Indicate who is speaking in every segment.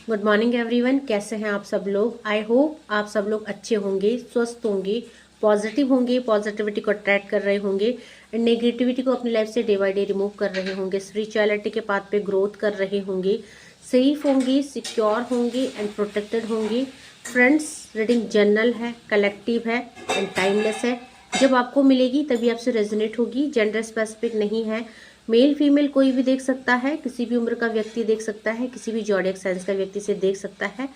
Speaker 1: Good morning everyone. कैसे हैं आप सब लोग? आई होप आप सब लोग अच्छे होंगे, स्वस्थ होंगे, पॉजिटिव होंगे, पॉजिटिविटी को अट्रैक्ट कर रहे होंगे एंड नेगेटिविटी को अपनी लाइफ से डे बाय डे रिमूव कर रहे होंगे, स्पिरिचुअलिटी के पाथ पे ग्रोथ कर रहे होंगे, सेफ होंगे, सिक्योर होंगे एंड प्रोटेक्टेड होंगे। फ्रेंड्स, रीडिंग जनरल है, कलेक्टिव है एंड टाइमलेस है। जब आपको मिलेगी तभी आपसे रेजोनेट होगी। जेंडर स्पेसिफिक नहीं है, मेल फीमेल कोई भी देख सकता है, किसी भी उम्र का व्यक्ति देख सकता है, किसी भी जॉडियक साइंस का व्यक्ति से देख सकता है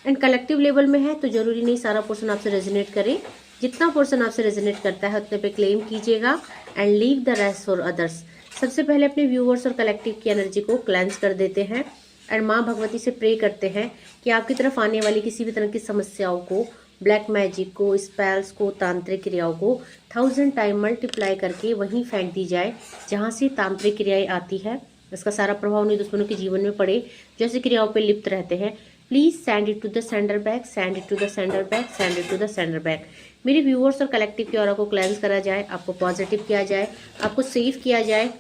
Speaker 1: एंड कलेक्टिव लेवल में है, तो जरूरी नहीं सारा पोर्शन आपसे रेजोनेट करे। जितना पोर्शन आपसे रेजोनेट करता है उतने पे क्लेम कीजिएगा and leave the rest for others. सबसे पहले अपने व्यूअर्स और कलेक्टिव की एनर्जी को क्लेंस कर देते हैं एंड माँ भगवती से प्रे करते हैं कि आपकी तरफ आने वाली किसी भी तरह की समस्याओं को, ब्लैक मैजिक को, स्पेल्स को, तांत्रिक क्रियाओं को 1000 टाइम मल्टीप्लाई करके वहीं फेंक दी जाए जहां से तांत्रिक क्रियाएं आती है। इसका सारा प्रभाव उन्हीं दुश्मनों के जीवन में पड़े जैसे क्रियाओं पे लिप्त रहते हैं। Please send it to the sender back, send it to the sender back, send it to the sender back. मेरे व्यूअर्स और कलेक्टिव की ऑरा को क्लेंस करा जाए, आपको पॉजिटिव किया जाए, आपको सेफ किया जाए।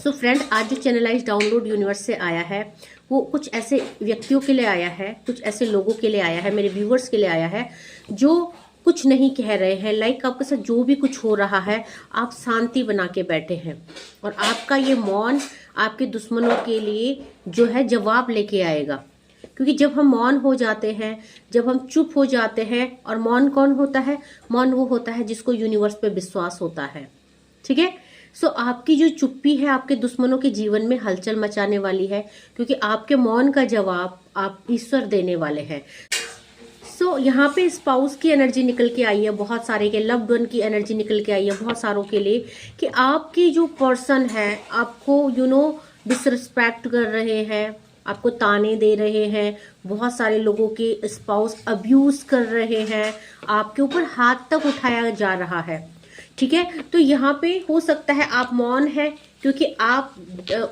Speaker 1: सो फ्रेंड, आज जो चैनलाइज डाउनलोड यूनिवर्स से आया है वो कुछ ऐसे व्यक्तियों के लिए आया है, कुछ ऐसे लोगों के लिए आया है, मेरे व्यूवर्स के लिए आया है जो कुछ नहीं कह रहे हैं। लाइक आपके साथ जो भी कुछ हो रहा है आप शांति बना के बैठे हैं और आपका ये मौन आपके दुश्मनों के लिए जो है जवाब लेके आएगा। क्योंकि जब हम मौन हो जाते हैं, जब हम चुप हो जाते हैं, और मौन कौन होता है? मौन वो होता है जिसको यूनिवर्स पे विश्वास होता है। ठीक है। सो आपकी जो चुप्पी है आपके दुश्मनों के जीवन में हलचल मचाने वाली है, क्योंकि आपके मौन का जवाब आप ईश्वर देने वाले हैं। सो यहाँ पे स्पाउस की एनर्जी निकल के आई है, बहुत सारे के लव्ड वन की एनर्जी निकल के आई है बहुत सारों के लिए, कि आपकी जो पर्सन है आपको डिसरिस्पेक्ट कर रहे हैं, आपको ताने दे रहे हैं, बहुत सारे लोगों के स्पाउस अब्यूज कर रहे हैं, आपके ऊपर हाथ तक उठाया जा रहा है। ठीक है। तो यहाँ पे हो सकता है आप मौन है क्योंकि आप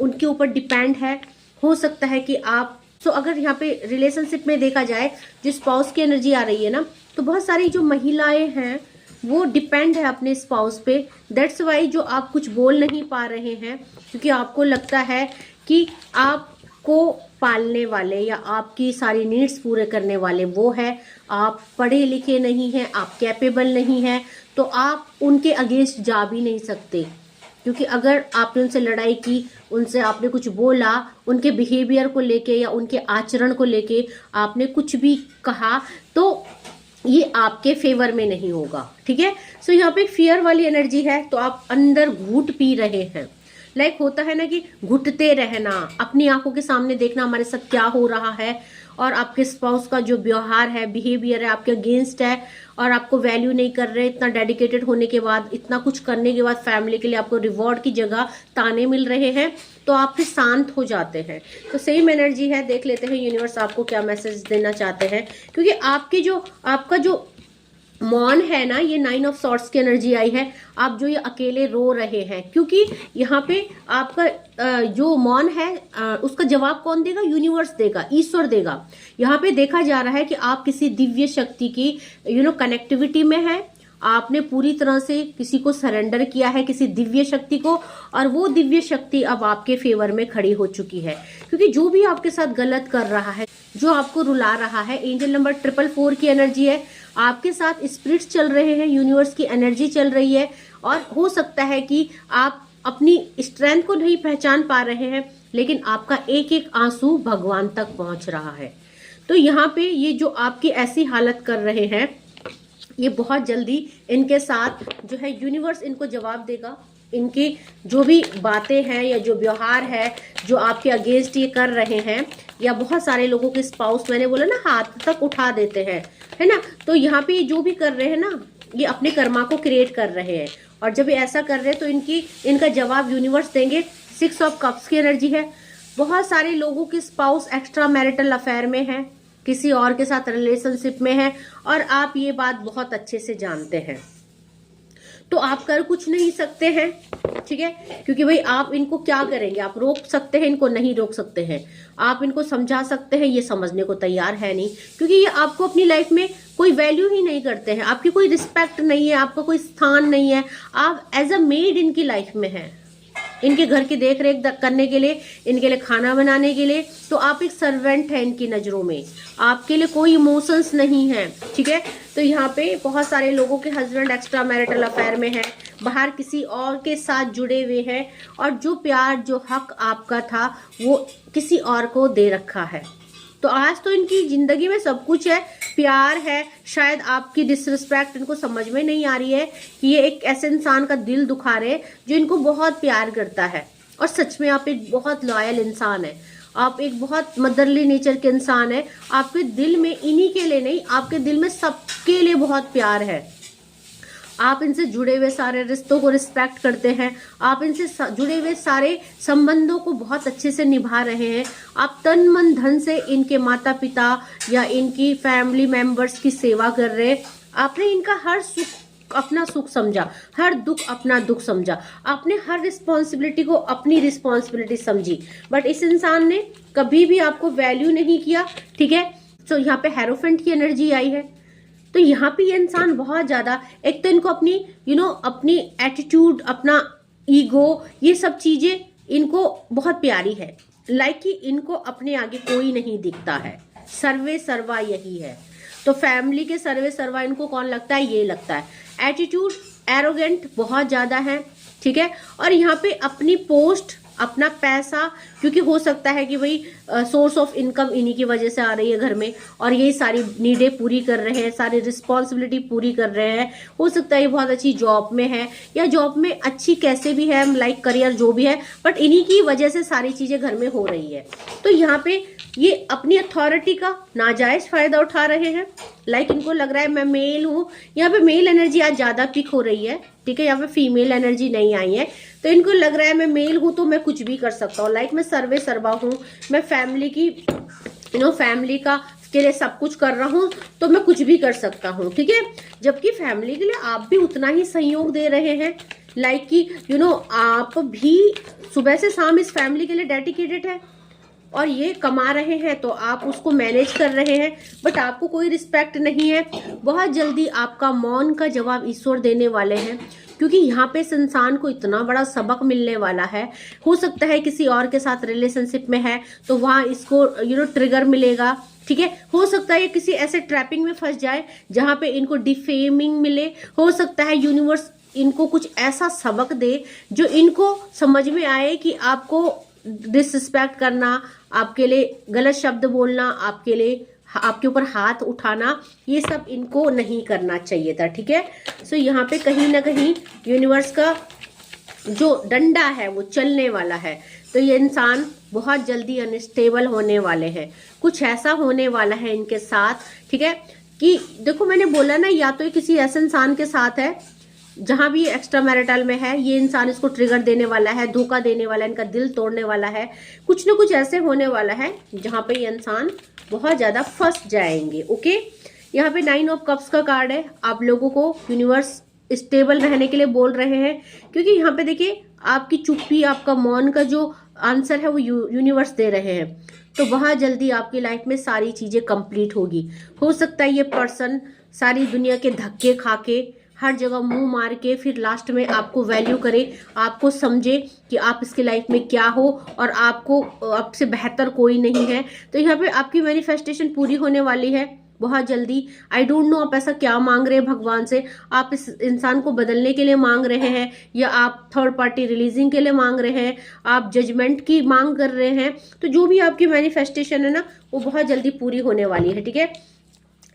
Speaker 1: उनके ऊपर डिपेंड है। हो सकता है कि आप अगर यहाँ पे रिलेशनशिप में देखा जाए जो स्पाउस की एनर्जी आ रही है ना, तो बहुत सारी जो महिलाएं हैं वो डिपेंड है अपने स्पाउस पे। दैट्स वाई जो आप कुछ बोल नहीं पा रहे हैं, क्योंकि आपको लगता है कि आपको पालने वाले या आपकी सारी नीड्स पूरे करने वाले वो है। आप पढ़े लिखे नहीं हैं, आप कैपेबल नहीं हैं, तो आप उनके अगेंस्ट जा भी नहीं सकते। क्योंकि अगर आपने उनसे लड़ाई की, उनसे आपने कुछ बोला, उनके बिहेवियर को लेके या उनके आचरण को लेके आपने कुछ भी कहा, तो ये आपके फेवर में नहीं होगा। ठीक है। सो यहाँ पे फियर वाली एनर्जी है, तो आप अंदर घूट पी रहे हैं। लाइक होता है ना कि घुटते रहना, अपनी आंखों के सामने देखना हमारे साथ क्या हो रहा है, और आपके स्पाउस का जो व्यवहार है, बिहेवियर है, आपके अगेंस्ट है और आपको वैल्यू नहीं कर रहे। इतना डेडिकेटेड होने के बाद, इतना कुछ करने के बाद फैमिली के लिए आपको रिवॉर्ड की जगह ताने मिल रहे हैं, तो आप फिर शांत हो जाते हैं। तो सेम एनर्जी है, देख लेते हैं यूनिवर्स आपको क्या मैसेज देना चाहते हैं। क्योंकि आपका जो मौन है ना, ये 9 ऑफ सॉर्ड्स की एनर्जी आई है। आप जो ये अकेले रो रहे हैं, क्योंकि यहाँ पे आपका जो मौन है उसका जवाब कौन देगा? यूनिवर्स देगा, ईश्वर देगा। यहाँ पे देखा जा रहा है कि आप किसी दिव्य शक्ति की कनेक्टिविटी में है। आपने पूरी तरह से किसी को सरेंडर किया है, किसी दिव्य शक्ति को, और वो दिव्य शक्ति अब आपके फेवर में खड़ी हो चुकी है। क्योंकि जो भी आपके साथ गलत कर रहा है, जो आपको रुला रहा है, एंजल नंबर 444 की एनर्जी है। आपके साथ स्पिरिट्स चल रहे हैं, यूनिवर्स की एनर्जी चल रही है, और हो सकता है कि आप अपनी स्ट्रेंथ को नहीं पहचान पा रहे हैं, लेकिन आपका एक एक आंसू भगवान तक पहुंच रहा है। तो यहाँ पे ये जो आपकी ऐसी हालत कर रहे हैं, ये बहुत जल्दी इनके साथ जो है यूनिवर्स इनको जवाब देगा। इनकी जो भी बातें हैं या जो व्यवहार है जो आपके अगेंस्ट ये कर रहे हैं, या बहुत सारे लोगों के स्पाउस, मैंने बोला ना, हाथ तक उठा देते हैं, है ना। तो यहाँ पे जो भी कर रहे हैं ना, ये अपने कर्मा को क्रिएट कर रहे हैं, और जब ये ऐसा कर रहे हैं तो इनका जवाब यूनिवर्स देंगे। 6 ऑफ कप्स की एनर्जी है। बहुत सारे लोगों के स्पाउस एक्स्ट्रा मैरिटल अफेयर में है, किसी और के साथ रिलेशनशिप में है, और आप ये बात बहुत अच्छे से जानते हैं, तो आप कर कुछ नहीं सकते हैं। ठीक है। क्योंकि भाई आप इनको क्या करेंगे? आप रोक सकते हैं, इनको नहीं रोक सकते हैं। आप इनको समझा सकते हैं, ये समझने को तैयार है नहीं, क्योंकि ये आपको अपनी लाइफ में कोई वैल्यू ही नहीं करते हैं, आपकी कोई रिस्पेक्ट नहीं है, आपका कोई स्थान नहीं है, आप एज अ मेड इनकी लाइफ में है। इनके घर की देख रेख करने के लिए, इनके लिए खाना बनाने के लिए। तो आप एक सर्वेंट है इनकी नजरों में, आपके लिए कोई इमोशंस नहीं है, ठीक है। तो यहाँ पे बहुत सारे लोगों के हस्बैंड एक्स्ट्रा मैरिटल अफेयर में है, बाहर किसी और के साथ जुड़े हुए हैं, और जो प्यार जो हक आपका था वो किसी और को दे रखा है। तो आज तो इनकी जिंदगी में सब कुछ है, प्यार है, शायद आपकी डिसरिस्पेक्ट इनको समझ में नहीं आ रही है कि ये एक ऐसे इंसान का दिल दुखा रहे जो इनको बहुत प्यार करता है। और सच में आप एक बहुत लॉयल इंसान है, आप एक बहुत मदरली नेचर के इंसान है। आपके दिल में इन्हीं के लिए नहीं, आपके दिल में सबके लिए बहुत प्यार है। आप इनसे जुड़े हुए सारे रिश्तों को रिस्पेक्ट करते हैं, आप इनसे जुड़े हुए सारे संबंधों को बहुत अच्छे से निभा रहे हैं। आप तन मन धन से इनके माता पिता या इनकी फैमिली मेंबर्स की सेवा कर रहे हैं। आपने इनका हर सुख अपना सुख समझा, हर दुख अपना दुख समझा, आपने हर रिस्पॉन्सिबिलिटी को अपनी रिस्पॉन्सिबिलिटी समझी। बट इस इंसान ने कभी भी आपको वैल्यू नहीं किया, ठीक है। तो यहाँ पे हेरोफेंट की एनर्जी आई है। तो यहाँ पे ये इंसान बहुत ज्यादा, एक तो इनको अपनी अपनी एटीट्यूड, अपना ईगो, ये सब चीजें इनको बहुत प्यारी है। लाइक कि इनको अपने आगे कोई नहीं दिखता है, सर्वे सर्वा यही है। तो फैमिली के सर्वे सर्वा इनको कौन लगता है, ये लगता है। एटीट्यूड एरोगेंट बहुत ज्यादा है, ठीक है। और यहाँ पे अपनी पोस्ट, अपना पैसा, क्योंकि हो सकता है कि भाई सोर्स ऑफ इनकम इन्हीं की वजह से आ रही है घर में, और यही सारी नीडें पूरी कर रहे हैं, सारी रिस्पॉन्सिबिलिटी पूरी कर रहे हैं। हो सकता है ये बहुत अच्छी जॉब में है, या जॉब में अच्छी कैसे भी है, लाइक करियर जो भी है, बट इन्हीं की वजह से सारी चीजें घर में हो रही है। तो यहाँ पे ये अपनी अथॉरिटी का नाजायज फायदा उठा रहे हैं। लाइक इनको लग रहा है मैं मेल हूँ, यहाँ पे मेल एनर्जी आज ज्यादा पिक हो रही है, ठीक है। यहाँ पे फीमेल एनर्जी नहीं आई है। तो इनको लग रहा है मैं मेल हूँ तो मैं कुछ भी कर सकता हूँ, लाइक मैं सर्वे सर्वा हूँ, मैं फैमिली की फैमिली का के लिए सब कुछ कर रहा हूँ, तो मैं कुछ भी कर सकता हूँ, ठीक है। जबकि फैमिली के लिए आप भी उतना ही सहयोग दे रहे हैं, लाइक कि आप भी सुबह से शाम इस फैमिली के लिए डेडिकेटेड है, और ये कमा रहे हैं तो आप उसको मैनेज कर रहे हैं, बट आपको कोई रिस्पेक्ट नहीं है। बहुत जल्दी आपका मौन का जवाब ईश्वर देने वाले हैं, क्योंकि यहाँ पे इस इंसान को इतना बड़ा सबक मिलने वाला है। हो सकता है किसी और के साथ रिलेशनशिप में है तो वहां इसको ट्रिगर मिलेगा, ठीक है। हो सकता है ये किसी ऐसे ट्रैपिंग में फंस जाए जहां पे इनको डिफेमिंग मिले। हो सकता है यूनिवर्स इनको कुछ ऐसा सबक दे जो इनको समझ में आए कि आपको डिसरिस्पेक्ट करना, आपके लिए गलत शब्द बोलना, आपके लिए आपके ऊपर हाथ उठाना, ये सब इनको नहीं करना चाहिए था, ठीक है। सो यहाँ पे कहीं ना कहीं यूनिवर्स का जो डंडा है वो चलने वाला है। तो ये इंसान बहुत जल्दी अनस्टेबल होने वाले हैं, कुछ ऐसा होने वाला है इनके साथ, ठीक है। कि देखो मैंने बोला ना, या तो ये किसी ऐसे इंसान के साथ है जहां भी एक्स्ट्रा मैरिटल में है, ये इंसान इसको ट्रिगर देने वाला है, धोखा देने वाला है, इनका दिल तोड़ने वाला है, कुछ ना कुछ ऐसे होने वाला है जहां पे ये इंसान बहुत ज्यादा फंस जाएंगे। ओके, यहाँ पे 9 ऑफ कप्स का कार्ड है। आप लोगों को यूनिवर्स स्टेबल रहने के लिए बोल रहे हैं, क्योंकि यहाँ पे देखिए आपकी चुप्पी, आपका मौन का जो आंसर है वो यूनिवर्स दे रहे हैं। तो बहुत जल्दी आपकी लाइफ में सारी चीजें कंप्लीट होगी। हो सकता है ये पर्सन सारी दुनिया के धक्के खा के, हर जगह मुंह मार के, फिर लास्ट में आपको वैल्यू करे, आपको समझे कि आप इसके लाइफ में क्या हो और आपको आपसे बेहतर कोई नहीं है। तो यहाँ पे आपकी मैनिफेस्टेशन पूरी होने वाली है बहुत जल्दी। आई डोंट नो आप ऐसा क्या मांग रहे हैं भगवान से। आप इस इंसान को बदलने के लिए मांग रहे हैं, या आप थर्ड पार्टी रिलीजिंग के लिए मांग रहे हैं, आप जजमेंट की मांग कर रहे हैं। तो जो भी आपकी मैनिफेस्टेशन है ना, वो बहुत जल्दी पूरी होने वाली है, ठीक है।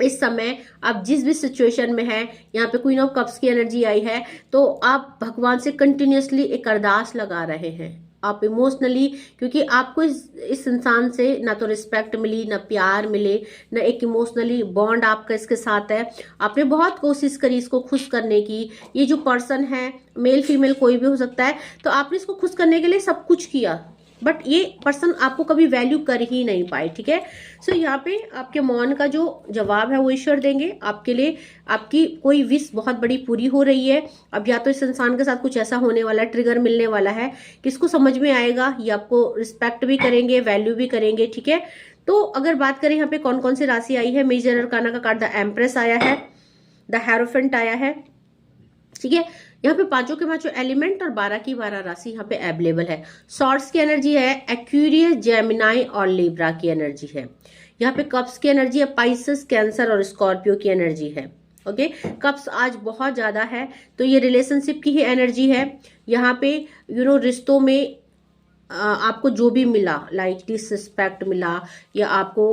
Speaker 1: इस समय आप जिस भी सिचुएशन में है, यहाँ पे क्वीन ऑफ कप्स की एनर्जी आई है, तो आप भगवान से कंटिन्यूअसली एक अरदास लगा रहे हैं। आप इमोशनली, क्योंकि आपको इस इंसान से ना तो रिस्पेक्ट मिली, ना प्यार मिले, ना एक इमोशनली बॉन्ड आपका इसके साथ है। आपने बहुत कोशिश करी इसको खुश करने की। ये जो पर्सन है, मेल फीमेल कोई भी हो सकता है, तो आपने इसको खुश करने के लिए सब कुछ किया, बट ये पर्सन आपको कभी वैल्यू कर ही नहीं पाए, ठीक है। सो यहाँ पे आपके मौन का जो जवाब है वो ईश्वर देंगे आपके लिए। आपकी कोई विश बहुत बड़ी पूरी हो रही है। अब या तो इस इंसान के साथ कुछ ऐसा होने वाला है, ट्रिगर मिलने वाला है, किसको समझ में आएगा, ये आपको रिस्पेक्ट भी करेंगे, वैल्यू भी करेंगे, ठीक है। तो अगर बात करें यहाँ पे कौन कौन सी राशि आई है, मेजर अरकाना का कार्ड द एम्प्रेस आया है, द हेरोफेंट आया है, ठीक है। यहाँ पे पांचों के पांचों एलिमेंट और 12 की 12 राशि यहाँ पे अवेलेबल है। सॉर्ड्स की एनर्जी है एक्वेरियस, जेमिनाई और लिब्रा की एनर्जी है। यहाँ पे कप्स की एनर्जी है पाइसेस, कैंसर और स्कॉर्पियो की एनर्जी है। ओके, कप्स आज बहुत ज्यादा है, तो ये रिलेशनशिप की ही एनर्जी है। यहाँ पे रिश्तों में आपको जो भी मिला, लाइक डिसरिस्पेक्ट मिला या आपको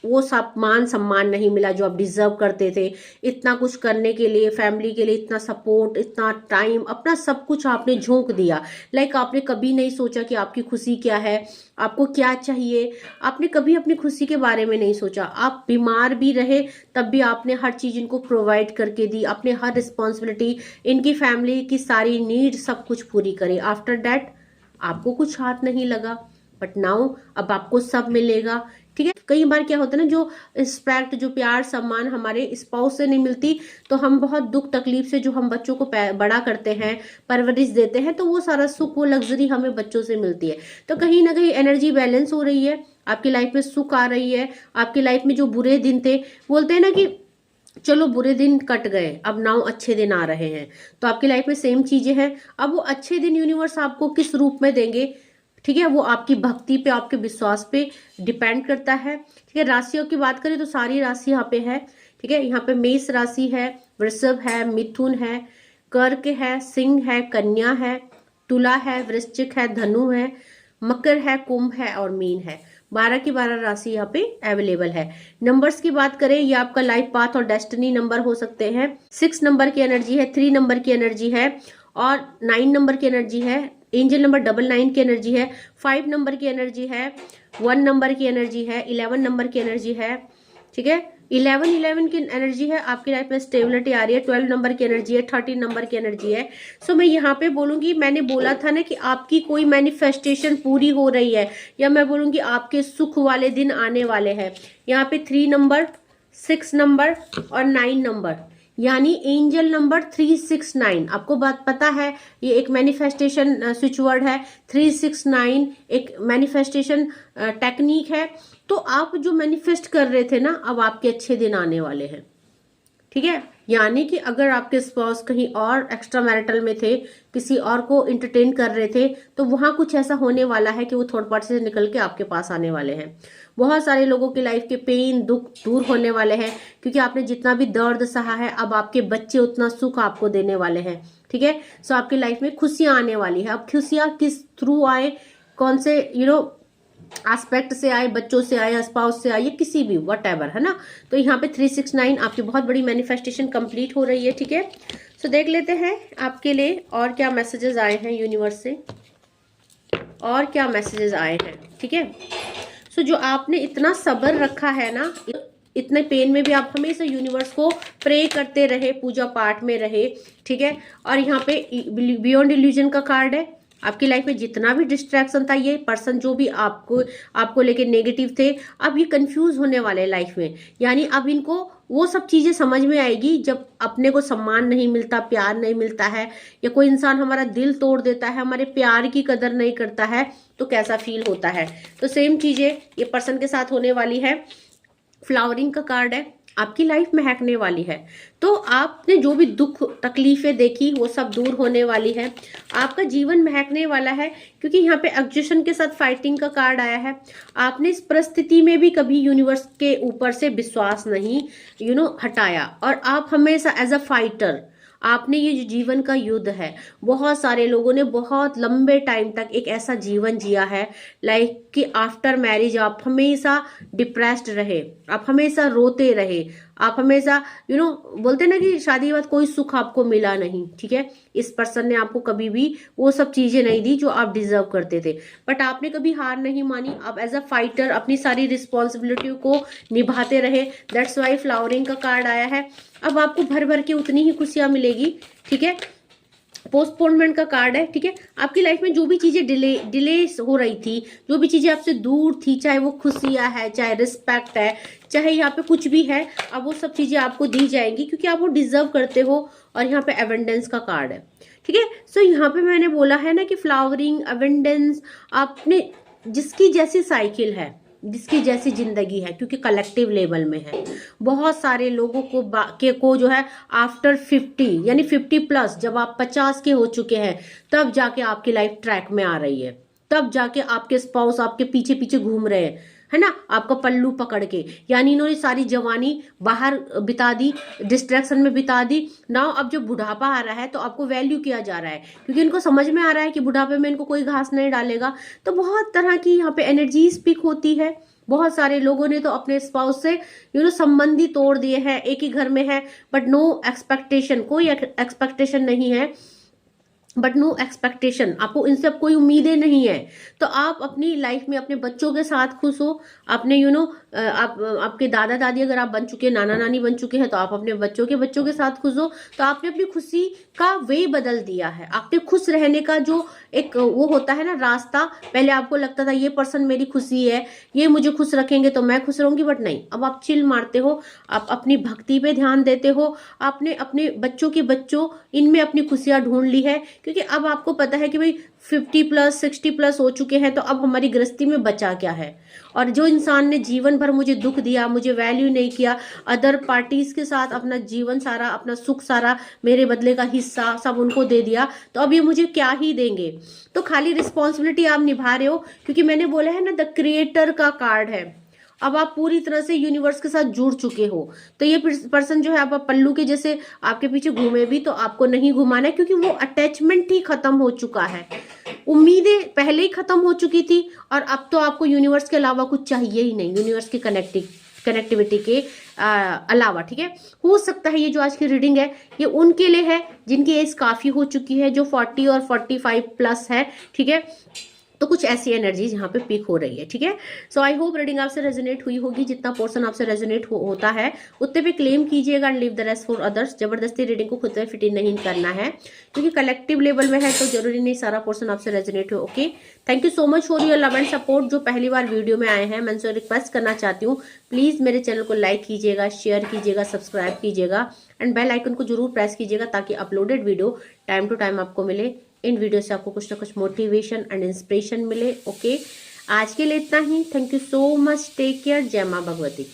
Speaker 1: वो सब मान सम्मान नहीं मिला जो आप डिजर्व करते थे, इतना कुछ करने के लिए, फैमिली के लिए इतना सपोर्ट, इतना टाइम, अपना सब कुछ आपने झोंक दिया। लाइक आपने कभी नहीं सोचा कि आपकी खुशी क्या है, आपको क्या चाहिए, आपने कभी अपनी खुशी के बारे में नहीं सोचा। आप बीमार भी रहे तब भी आपने हर चीज इनको प्रोवाइड करके दी, आपने हर रिस्पॉन्सिबिलिटी, इनकी फैमिली की सारी नीड सब कुछ पूरी करी। आफ्टर दैट आपको कुछ हाथ नहीं लगा, बट नाउ अब आपको सब मिलेगा। ठीक है, कई बार क्या होता है ना, जो रिस्पेक्ट, जो प्यार सम्मान हमारे स्पाउस से नहीं मिलती, तो हम बहुत दुख तकलीफ से जो हम बच्चों को बड़ा करते हैं, परवरिश देते हैं, तो वो सारा सुख, वो लग्जरी हमें बच्चों से मिलती है। तो कहीं ना कहीं एनर्जी बैलेंस हो रही है, आपकी लाइफ में सुख आ रही है। आपकी लाइफ में जो बुरे दिन थे, बोलते हैं ना कि चलो बुरे दिन कट गए, अब नाउ अच्छे दिन आ रहे हैं, तो आपकी लाइफ में सेम चीजें हैं। अब वो अच्छे दिन यूनिवर्स आपको किस रूप में देंगे, ठीक है, वो आपकी भक्ति पे, आपके विश्वास पे डिपेंड करता है। ठीक है, राशियों की बात करें तो सारी राशि यहाँ पे है। ठीक है, यहाँ पे मेष राशि है, वृषभ है, मिथुन है, कर्क है, सिंह है, कन्या है, तुला है, वृश्चिक है, धनु है, मकर है, कुंभ है और मीन है। 12 की 12 राशि यहाँ पे अवेलेबल है। नंबर्स की बात करें, ये आपका लाइफ पाथ और डेस्टिनी नंबर हो सकते हैं। 6 नंबर की एनर्जी है, 3 नंबर की एनर्जी है और 9 नंबर की एनर्जी है। एंजल नंबर 99 की एनर्जी है, 5 नंबर की एनर्जी है, 1 नंबर की एनर्जी है, 11 नंबर की एनर्जी है। ठीक है, 11 की एनर्जी है, आपकी लाइफ में स्टेबिलिटी आ रही है। 12 नंबर की एनर्जी है, 13 नंबर की एनर्जी है। सो मैं यहाँ पे बोलूंगी, मैंने बोला था ना कि आपकी कोई मैनिफेस्टेशन पूरी हो रही है, या मैं बोलूंगी आपके सुख वाले दिन आने वाले हैं। यहाँ पे 3 नंबर, 6 नंबर और 9 नंबर, यानी एंजल नंबर 369। आपको बात पता है, ये एक मैनिफेस्टेशन स्विच वर्ड है। 369 एक मैनिफेस्टेशन टेक्निक है। तो आप जो मैनिफेस्ट कर रहे थे ना, अब आपके अच्छे दिन आने वाले हैं। ठीक है, यानी कि अगर आपके स्पाउस कहीं और एक्स्ट्रा मैरिटल में थे, किसी और को इंटरटेन कर रहे थे, तो वहां कुछ ऐसा होने वाला है कि वो थर्ड पार्टी से निकल के आपके पास आने वाले हैं। बहुत सारे लोगों की लाइफ के पेन, दुख दूर होने वाले हैं, क्योंकि आपने जितना भी दर्द सहा है, अब आपके बच्चे उतना सुख आपको देने वाले हैं। ठीक है, सो आपकी लाइफ में खुशियां आने वाली है। अब खुशियां किस थ्रू आए, कौन से एस्पेक्ट से आए, बच्चों से आए, स्पाउस से आए, किसी भी व्हाटएवर, है ना। तो यहाँ पे 369 आपकी बहुत बड़ी मैनिफेस्टेशन कंप्लीट हो रही है। ठीक है, सो देख लेते हैं आपके लिए और क्या मैसेजेस आए हैं यूनिवर्स से, और क्या मैसेजेस आए हैं। ठीक है, सो जो आपने इतना सब्र रखा है ना, इतने पेन में भी आप हमेशा यूनिवर्स को प्रे करते रहे, पूजा पाठ में रहे। ठीक है, और यहाँ पे बियॉन्ड इल्यूजन का कार्ड है। आपकी लाइफ में जितना भी डिस्ट्रैक्शन था, ये पर्सन जो भी आपको लेके नेगेटिव थे, अब ये कंफ्यूज होने वाले लाइफ में। यानी अब इनको वो सब चीजें समझ में आएगी, जब अपने को सम्मान नहीं मिलता, प्यार नहीं मिलता है, या कोई इंसान हमारा दिल तोड़ देता है, हमारे प्यार की कदर नहीं करता है, तो कैसा फील होता है। तो सेम चीजें ये पर्सन के साथ होने वाली है। फ्लावरिंग का कार्ड है, आपकी लाइफ महकने वाली है। तो आपने जो भी दुख तकलीफें देखी, वो सब दूर होने वाली है। आपका जीवन महकने वाला है, क्योंकि यहाँ पे एक्जिशन के साथ फाइटिंग का कार्ड आया है। आपने इस परिस्थिति में भी कभी यूनिवर्स के ऊपर से विश्वास नहीं हटाया, और आप हमेशा एज अ फाइटर, आपने ये जो जीवन का युद्ध है, बहुत सारे लोगों ने बहुत लंबे टाइम तक एक ऐसा जीवन जिया है, लाइक कि आफ्टर मैरिज आप हमेशा डिप्रेस्ड रहे, आप हमेशा रोते रहे, आप हमेशा बोलते ना कि शादी के बाद कोई सुख आपको मिला नहीं। ठीक है, इस पर्सन ने आपको कभी भी वो सब चीजें नहीं दी जो आप डिजर्व करते थे, बट आपने कभी हार नहीं मानी। आप एज अ फाइटर अपनी सारी रिस्पॉन्सिबिलिटी को निभाते रहे। दैट्स वाई फ्लावरिंग का कार्ड आया है। अब आपको भर भर के उतनी ही खुशियां मिलेगी। ठीक है, पोस्टपोनमेंट का कार्ड है। ठीक है, आपकी लाइफ में जो भी चीजें डिले हो रही थी, जो भी चीजें आपसे दूर थी, चाहे वो खुशियां है, चाहे रिस्पेक्ट है, चाहे यहाँ पे कुछ भी है, अब वो सब चीजें आपको दी जाएंगी, क्योंकि आप वो डिजर्व करते हो। और यहाँ पे एवेंडेंस का कार्ड है। ठीक है, सो यहाँ पे मैंने बोला है ना कि फ्लावरिंग, एवेंडेंस, आपने जिसकी जैसी साइकिल है, जिसकी जैसी जिंदगी है, क्योंकि कलेक्टिव लेवल में है। बहुत सारे लोगों को जो है आफ्टर 50 यानी 50+, जब आप 50 के हो चुके हैं तब जाके आपकी लाइफ ट्रैक में आ रही है, तब जाके आपके स्पाउस आपके पीछे पीछे घूम रहे हैं, है ना, आपका पल्लू पकड़ के। यानी इन्होंने सारी जवानी बाहर बिता दी, डिस्ट्रैक्शन में बिता दी। नाउ अब जब बुढ़ापा आ रहा है तो आपको वैल्यू किया जा रहा है, क्योंकि इनको समझ में आ रहा है कि बुढ़ापे में इनको कोई घास नहीं डालेगा। तो बहुत तरह की यहाँ पे एनर्जीज पिक होती है। बहुत सारे लोगों ने तो अपने स्पाउस से संबंधी तोड़ दिए हैं, एक ही घर में है बट नो एक्सपेक्टेशन, कोई एक्सपेक्टेशन नहीं है, बट नो एक्सपेक्टेशन, आपको इनसे अब कोई उम्मीदें नहीं है। तो आप अपनी लाइफ में अपने बच्चों के साथ खुश हो, अपने आप आपके दादा दादी अगर आप बन चुके हैं, नाना नानी बन चुके हैं, तो आप अपने बच्चों के साथ खुश हो। तो आपने अपनी खुशी का वे बदल दिया है। आपने खुश रहने का जो एक वो होता है ना रास्ता, पहले आपको लगता था ये पर्सन मेरी खुशी है, ये मुझे खुश रखेंगे तो मैं खुश रहूंगी, बट नहीं, अब आप चिल मारते हो, आप अपनी भक्ति पे ध्यान देते हो, आपने अपने बच्चों के बच्चों इनमें अपनी खुशियां ढूंढ ली है। क्योंकि अब आपको पता है कि भाई 50+, 60+ हो चुके हैं, तो अब हमारी गृहस्थी में बचा क्या है। और जो इंसान ने जीवन भर मुझे दुख दिया, मुझे वैल्यू नहीं किया, अदर पार्टीज के साथ अपना जीवन सारा, अपना सुख सारा, मेरे बदले का हिस्सा सब उनको दे दिया, तो अब ये मुझे क्या ही देंगे। तो खाली रिस्पॉन्सिबिलिटी आप निभा रहे हो, क्योंकि मैंने बोला है ना, द क्रिएटर का कार्ड है। अब आप पूरी तरह से यूनिवर्स के साथ जुड़ चुके हो। तो ये पर्सन जो है, आप पल्लू के जैसे आपके पीछे घूमे भी तो आपको नहीं घुमाना है, क्योंकि वो अटैचमेंट ही खत्म हो चुका है, उम्मीदें पहले ही खत्म हो चुकी थी, और अब तो आपको यूनिवर्स के अलावा कुछ चाहिए ही नहीं, यूनिवर्स की कनेक्टिविटी के अलावा। ठीक है, हो सकता है ये जो आज की रीडिंग है ये उनके लिए है जिनकी एज काफी हो चुकी है, जो 40 और 45+ है। ठीक है, तो कुछ ऐसी एनर्जीज यहाँ पे पीक हो रही है। ठीक है, सो आई होप रीडिंग आपसे रेजोनेट हुई होगी। जितना पोर्शन आपसे रेजोनेट होता है उतने पे क्लेम कीजिएगा and leave the rest for others. जबरदस्ती रीडिंग को खुद पे फिट इन नहीं करना है, क्योंकि कलेक्टिव लेवल में है तो जरूरी नहीं सारा पोर्शन आपसे रेजोनेट हो। Okay, thank you so much for your love and support. जो पहली बार वीडियो में आए हैं, मैं उनसे रिक्वेस्ट करना चाहती हूँ, प्लीज मेरे चैनल को लाइक कीजिएगा, शेयर कीजिएगा, सब्सक्राइब कीजिएगा एंड बेल आइकन को जरूर प्रेस कीजिएगा, ताकि uploaded video time to time आपको मिले। इन वीडियो से आपको कुछ ना कुछ मोटिवेशन एंड इंस्पिरेशन मिले। ओके, आज के लिए इतना ही। Thank you so much, take care, जय माँ भगवती।